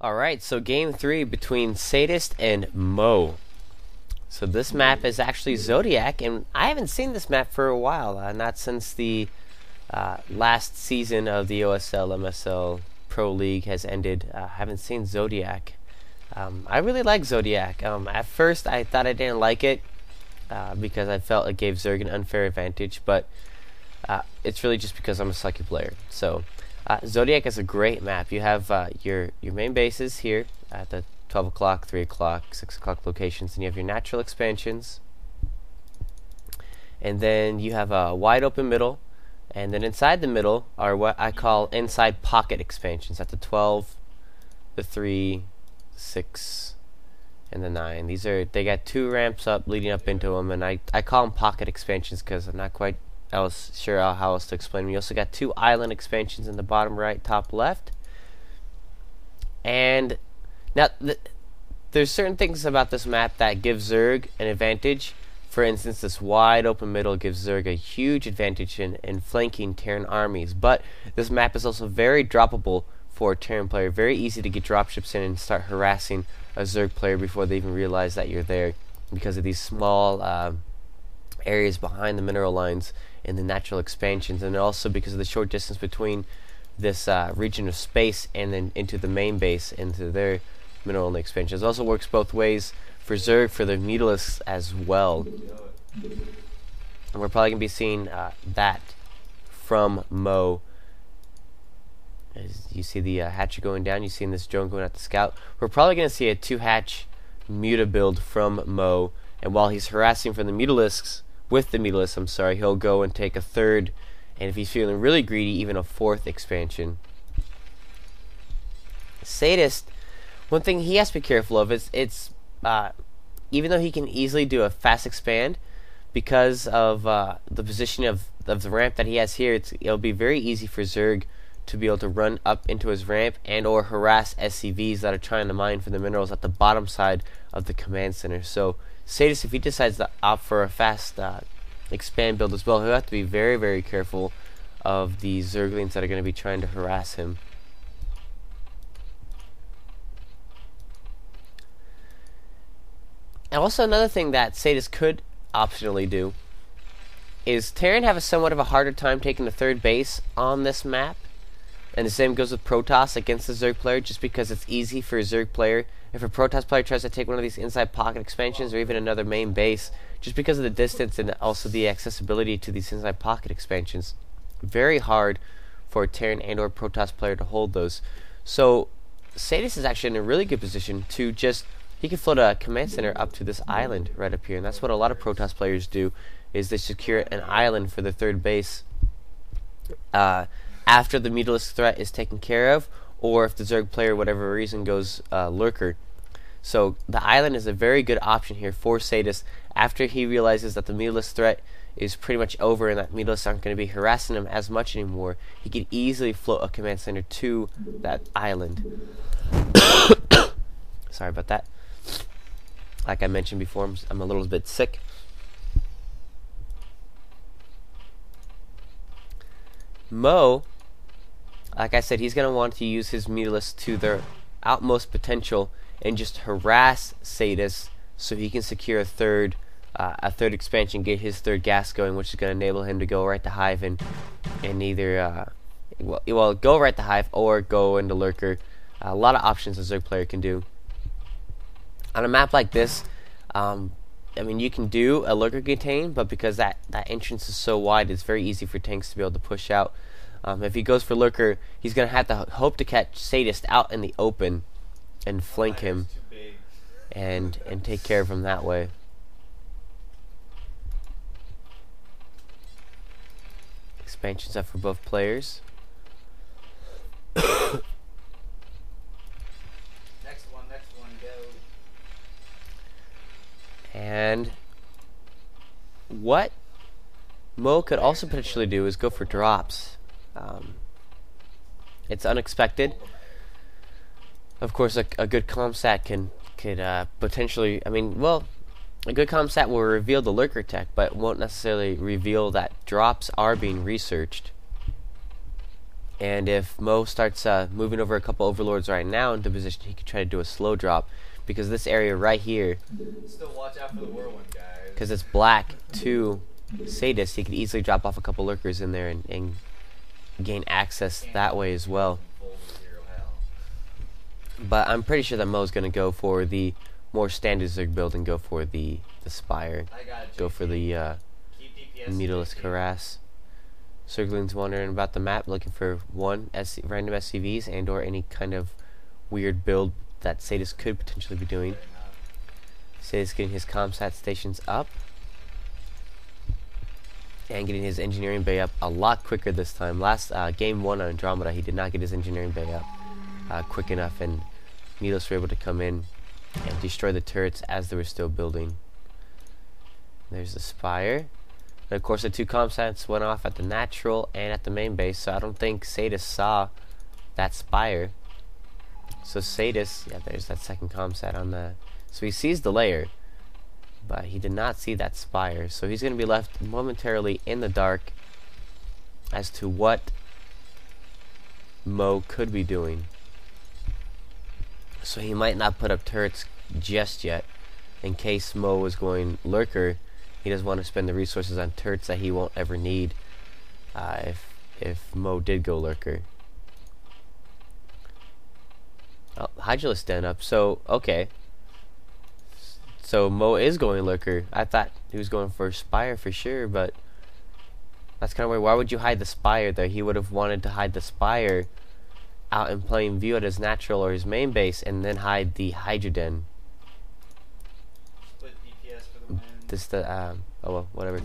Alright, so game 3 between Sadist and Mo. So this map is actually Zodiac, and I haven't seen this map for a while, not since the last season of the OSL MSL Pro League has ended. I haven't seen Zodiac. I really like Zodiac. At first I thought I didn't like it because I felt it gave Zerg an unfair advantage, but it's really just because I'm a sucky player. So Zodiac is a great map. You have your main bases here at the 12 o'clock, 3 o'clock, 6 o'clock locations, and you have your natural expansions. And then you have a wide open middle, and then inside the middle are what I call inside pocket expansions at the 12, the 3, 6, and the 9. They got 2 ramps up leading up into them, and I call them pocket expansions because I'm not quite sure how else to explain them. You also got 2 island expansions in the bottom right, top left. And now there's certain things about this map that give Zerg an advantage. For instance, this wide open middle gives Zerg a huge advantage in flanking Terran armies. But this map is also very droppable for a Terran player. Very easy to get dropships in and start harassing a Zerg player before they even realize that you're there, because of these small areas behind the mineral lines in the natural expansions, and also because of the short distance between this region of space and then into the main base, into their mineral only expansions. It also works both ways for Zerg, for the Mutalisks as well. And we're probably going to be seeing that from Mo. As you see the hatcher going down, you see this drone going at the scout. We're probably going to see a 2-hatch Muta build from Mo, and while he's harassing from the Mutalisks, with the Mutalisks, I'm sorry, he'll go and take a 3rd, and if he's feeling really greedy, even a 4th expansion. Sadist, one thing he has to be careful of is even though he can easily do a fast expand, because of the position of the ramp that he has here, it'll be very easy for Zerg to be able to run up into his ramp and or harass SCVs that are trying to mine for the minerals at the bottom side of the command center. So Sadist, if he decides to opt for a fast expand build as well, he'll have to be very, very careful of the Zerglings that are going to be trying to harass him. And also another thing that Sadist could optionally do is Terran have a somewhat of a harder time taking the 3rd base on this map. And the same goes with Protoss against the Zerg player, just because it's easy for a Zerg player. If a Protoss player tries to take one of these inside pocket expansions or even another main base, just because of the distance and also the accessibility to these inside pocket expansions, very hard for a Terran and or Protoss player to hold those. So Sadist is actually in a really good position to he can float a command center up to this island right up here, and that's what a lot of Protoss players do, is they secure an island for their 3rd base after the Mutalisk threat is taken care of, or if the Zerg player, whatever reason, goes lurker. So the island is a very good option here for Sadist after he realizes that the Mutalisk threat is pretty much over and that Mutalisks aren't going to be harassing him as much anymore. He can easily float a command center to that island. Sorry about that. Like I mentioned before, I'm a little bit sick. Mo, like I said, he's going to want to use his Mutalisks to their utmost potential and just harass Sadist so he can secure a 3rd expansion, get his 3rd gas going, which is going to enable him to go right to Hive and either go right to Hive or go into Lurker. A lot of options a Zerg player can do. On a map like this, I mean, you can do a Lurker contain, but because that entrance is so wide, it's very easy for tanks to be able to push out. If he goes for Lurker, he's going to have to hope to catch Sadist out in the open and flank him and take care of him that way. Expansions up for both players. Next one, go. And what Mo could also potentially do is go for drops. It's unexpected. Of course, a good comsat could potentially, I mean, well, a good comsat will reveal the lurker tech, but won't necessarily reveal that drops are being researched. And if Mo starts moving over a couple overlords right now into position, he could try to do a slow drop, because this area right here, Still watch out for the whirlwind, guys. because it's black to Sadist, he could easily drop off a couple lurkers in there and gain access that way as well. But I'm pretty sure that Mo's going to go for the more standard Zerg build and go for the Spire. Go for the Needleless Harass. Zerglings wandering about the map looking for random SCVs and or any kind of weird build that Sadist could potentially be doing. Sadist getting his comsat stations up and getting his engineering bay up a lot quicker this time. Last game 1 on Andromeda, he did not get his engineering bay up quick enough, and Needless were able to come in and destroy the turrets as they were still building. There's the Spire. And of course the 2 comsats went off at the natural and at the main base, so I don't think Sadist saw that Spire. So Sadist, yeah, there's that second comsat on the... So he sees the layer, but he did not see that Spire. So he's going to be left momentarily in the dark as to what Mo could be doing. So he might not put up turrets just yet, in case Mo was going lurker. He doesn't want to spend the resources on turrets that he won't ever need if Mo did go lurker. Oh, Hydralisk stand up. So okay. So Mo is going lurker. I thought he was going for Spire for sure, but that's kind of weird. Why would you hide the Spire there? He would have wanted to hide the Spire out in plain view at his natural or his main base, and then hide the Hydra Den. Split DPS for the win. This oh well, whatever.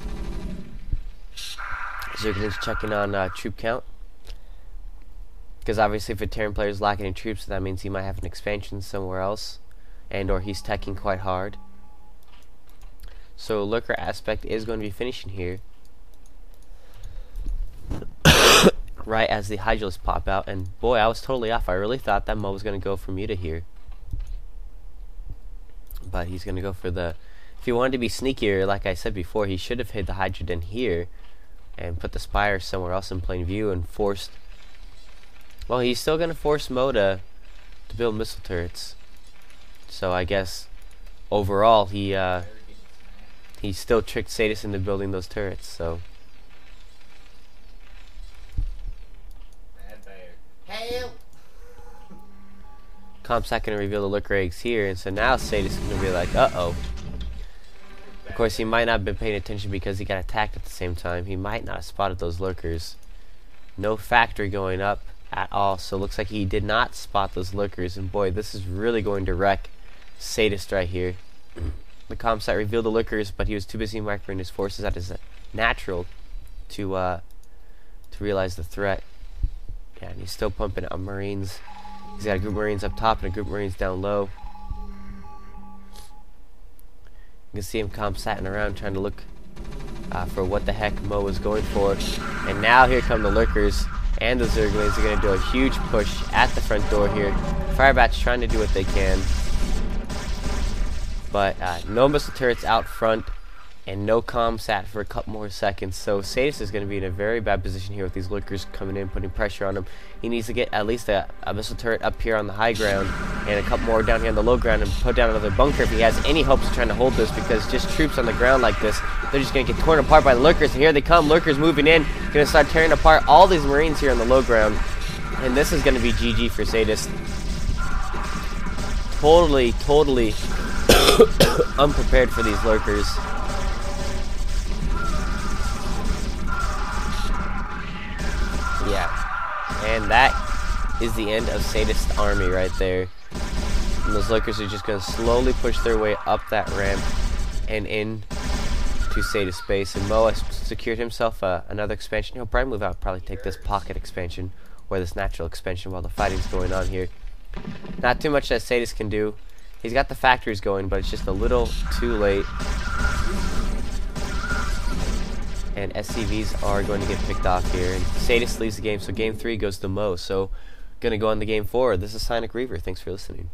Zergling's checking on troop count, because obviously if a Terran player is lacking in troops, that means he might have an expansion somewhere else, and or he's teching quite hard. So lurker aspect is going to be finishing here right as the Hydralisk pop out, and boy, I was totally off. I really thought that Mo was going to go for Muta here, but he's going to go for the... If he wanted to be sneakier, like I said before, he should have hid the Hydra Den here and put the Spire somewhere else in plain view and forced... Well, he's still going to force Mo to build missile turrets. So I guess overall he still tricked Sadist into building those turrets. So Help! Comp's not going to reveal the lurker eggs here, and so now Sadist is going to be like, uh-oh. Of course, he might not have been paying attention because he got attacked at the same time. He might not have spotted those lurkers. No factory going up at all, so it looks like he did not spot those lurkers, and boy, this is really going to wreck Sadist right here. The Comsat revealed the lurkers, but he was too busy microing his forces at his natural to realize the threat. Yeah, and he's still pumping out Marines. He's got a group of Marines up top and a group of Marines down low. You can see him Comsatting around trying to look for what the heck Mo was going for. And now here come the lurkers, and the Zerglings are going to do a huge push at the front door here. Firebat's trying to do what they can, but no missile turrets out front and no Comsat for a couple more seconds. So Sadist is going to be in a very bad position here with these lurkers coming in, putting pressure on him. He needs to get at least a missile turret up here on the high ground and a couple more down here on the low ground and put down another bunker if he has any hopes of trying to hold this, because just troops on the ground like this, they're just going to get torn apart by the lurkers. And here they come, lurkers moving in, going to start tearing apart all these Marines here on the low ground. And this is going to be GG for Sadist. Totally unprepared for these lurkers. Yeah, and that is the end of Sadist's army right there. And those lurkers are just going to slowly push their way up that ramp and in to Sadist's base. And Mo has secured himself another expansion. He'll probably move out, probably take this pocket expansion or this natural expansion while the fighting's going on here. Not too much that Sadist can do. He's got the factories going, but it's just a little too late. And SCVs are going to get picked off here, and Sadist leaves the game, so game 3 goes to Mo. So, gonna go on to game 4. This is PsyonicReaver. Thanks for listening.